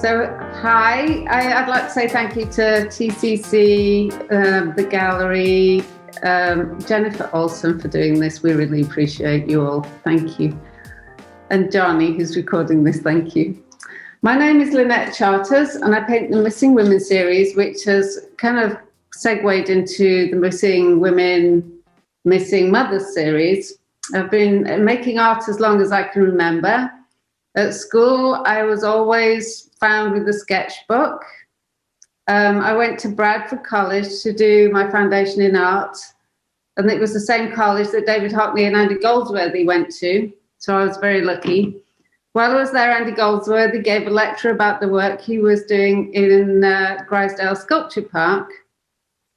Hi, I'd like to say thank you to TCC, the gallery, Jennifer Olson for doing this. We really appreciate you all. Thank you. And Johnny, who's recording this, thank you. My name is Lynette Charters, and I paint the Missing Women series, which has kind of segued into the Missing Women, Missing Mothers series. I've been making art as long as I can remember. At school, I was always found with a sketchbook. I went to Bradford College to do my foundation in art, and it was the same college that David Hockney and Andy Goldsworthy went to, so I was very lucky. While I was there, Andy Goldsworthy gave a lecture about the work he was doing in Grisdale Sculpture Park,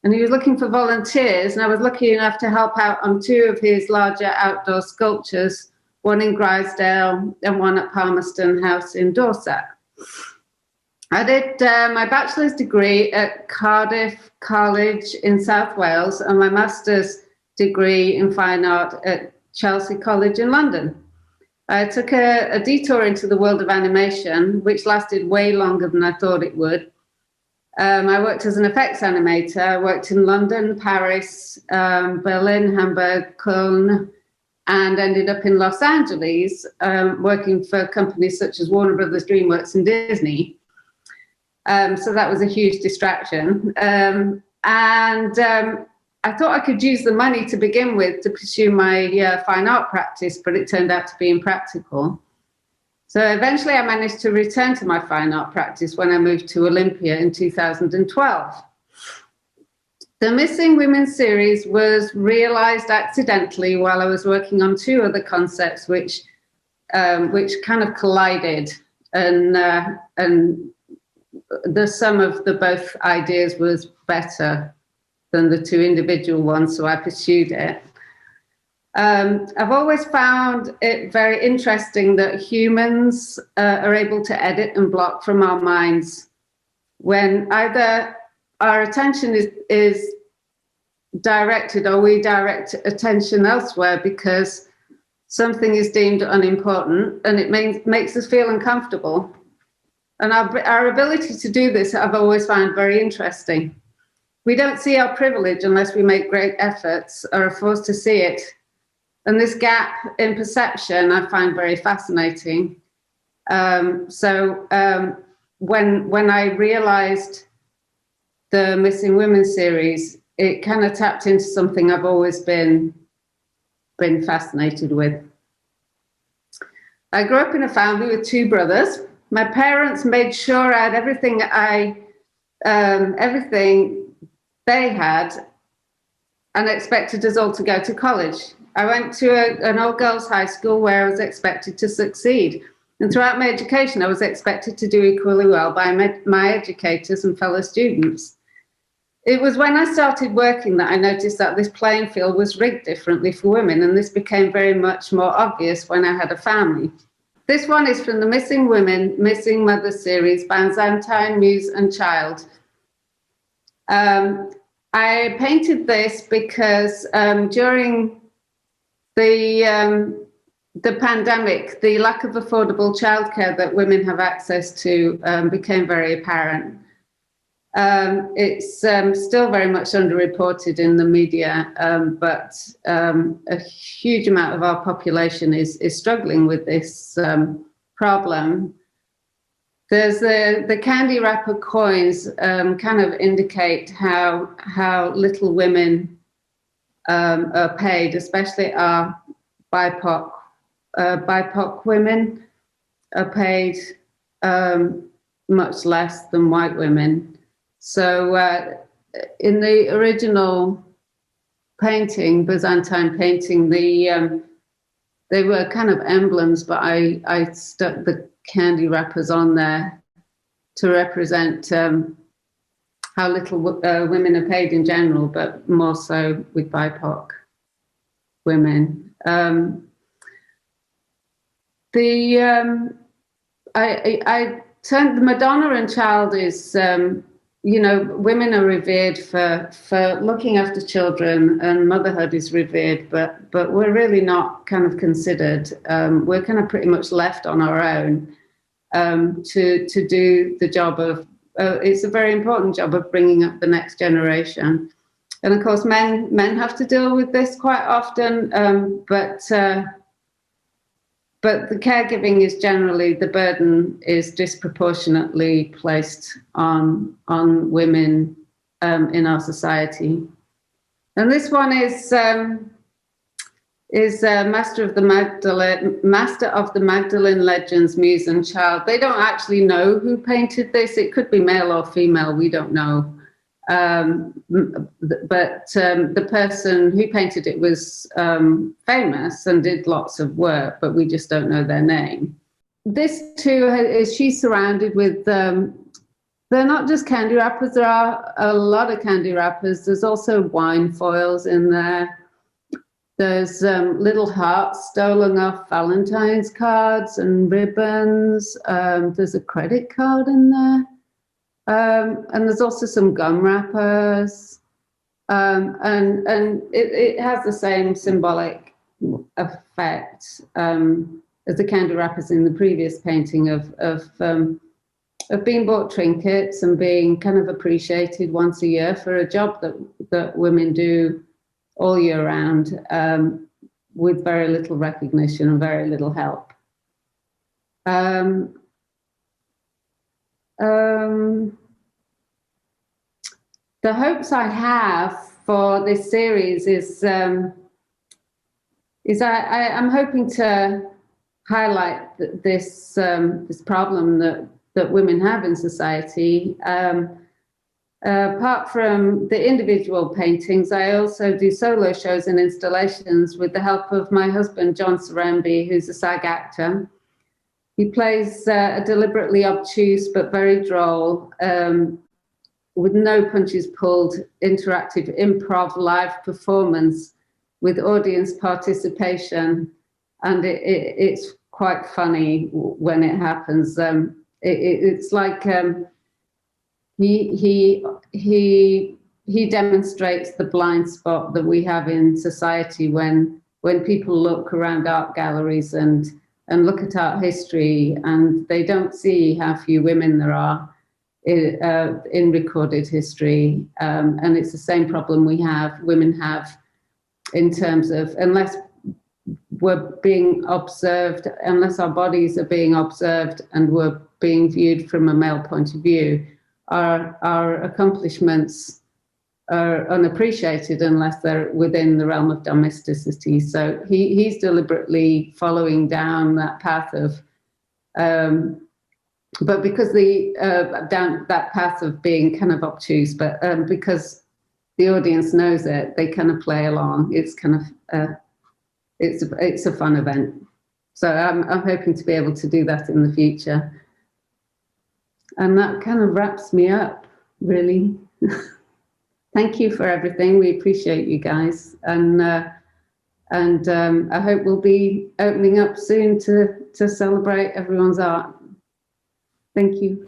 and he was looking for volunteers, and I was lucky enough to help out on two of his larger outdoor sculptures, one in Grisdale and one at Palmerston House in Dorset. I did my bachelor's degree at Cardiff College in South Wales and my master's degree in fine art at Chelsea College in London. I took a detour into the world of animation, which lasted way longer than I thought it would. I worked as an effects animator. I worked in London, Paris, Berlin, Hamburg, Cologne, and ended up in Los Angeles, working for companies such as Warner Brothers, DreamWorks, and Disney. So that was a huge distraction. And I thought I could use the money to begin with to pursue my fine art practice, but it turned out to be impractical. So eventually I managed to return to my fine art practice when I moved to Olympia in 2012. The Missing Women series was realized accidentally while I was working on two other concepts which kind of collided, and the sum of the both ideas was better than the two individual ones, so I pursued it. I've always found it very interesting that humans are able to edit and block from our minds when either our attention is directed or we direct attention elsewhere because something is deemed unimportant, and it makes us feel uncomfortable. And our ability to do this I've always found very interesting. We don't see our privilege unless we make great efforts or are forced to see it. And this gap in perception I find very fascinating. When I realized the Missing Women series, it kind of tapped into something I've always been fascinated with. I grew up in a family with two brothers. My parents made sure I had everything they had, and expected us all to go to college. I went to an all-girls high school where I was expected to succeed. And throughout my education, I was expected to do equally well by my educators and fellow students. It was when I started working that I noticed that this playing field was rigged differently for women, and this became very much more obvious when I had a family. This one is from the Missing Women, Missing Mothers series by Byzantine Muse and Child. I painted this because during the pandemic, the lack of affordable childcare that women have access to became very apparent. It's still very much underreported in the media, but a huge amount of our population is struggling with this problem. There's the candy wrapper coins kind of indicate how little women are paid, especially our BIPOC women are paid much less than white women. So in the original painting, Byzantine painting, they were kind of emblems, but I stuck the candy wrappers on there to represent how little women are paid in general, but more so with BIPOC women. I turned the Madonna and Child is women are revered for looking after children, and motherhood is revered, but we're really not kind of considered. We're kind of pretty much left on our own. to do the job of. It's a very important job of bringing up the next generation. And of course, men have to deal with this quite often, but the caregiving is generally, the burden is disproportionately placed on women in our society. And this one is Master of the Magdalene Legends, Muse and Child. They don't actually know who painted this. It could be male or female, we don't know. But the person who painted it was famous and did lots of work, but we just don't know their name. This too is, she's surrounded with, they're not just candy wrappers, there are a lot of candy wrappers. There's also wine foils in there. There's little hearts stolen off Valentine's cards and ribbons. There's a credit card in there. And there's also some gum wrappers, and it has the same symbolic effect as the candy wrappers in the previous painting of being bought trinkets and being kind of appreciated once a year for a job that women do all year round, with very little recognition and very little help. The hopes I have for this series is I'm hoping to highlight this problem that women have in society. Apart from the individual paintings, I also do solo shows and installations with the help of my husband, John Sarambi, who's a SAG actor. He plays a deliberately obtuse but very droll, with no punches pulled, interactive improv live performance with audience participation. And it's quite funny when it happens. It's like he demonstrates the blind spot that we have in society when people look around art galleries and look at art history, and they don't see how few women there are in recorded history. And it's the same problem women have in terms of, unless we're being observed, unless our bodies are being observed and we're being viewed from a male point of view, our accomplishments are unappreciated unless they're within the realm of domesticity. So he's deliberately following down that path of, but because down that path of being kind of obtuse, but because the audience knows it, they kind of play along. It's kind of it's a fun event. So I'm hoping to be able to do that in the future. And that kind of wraps me up, really. Thank you for everything. We appreciate you guys, and I hope we'll be opening up soon to celebrate everyone's art. Thank you.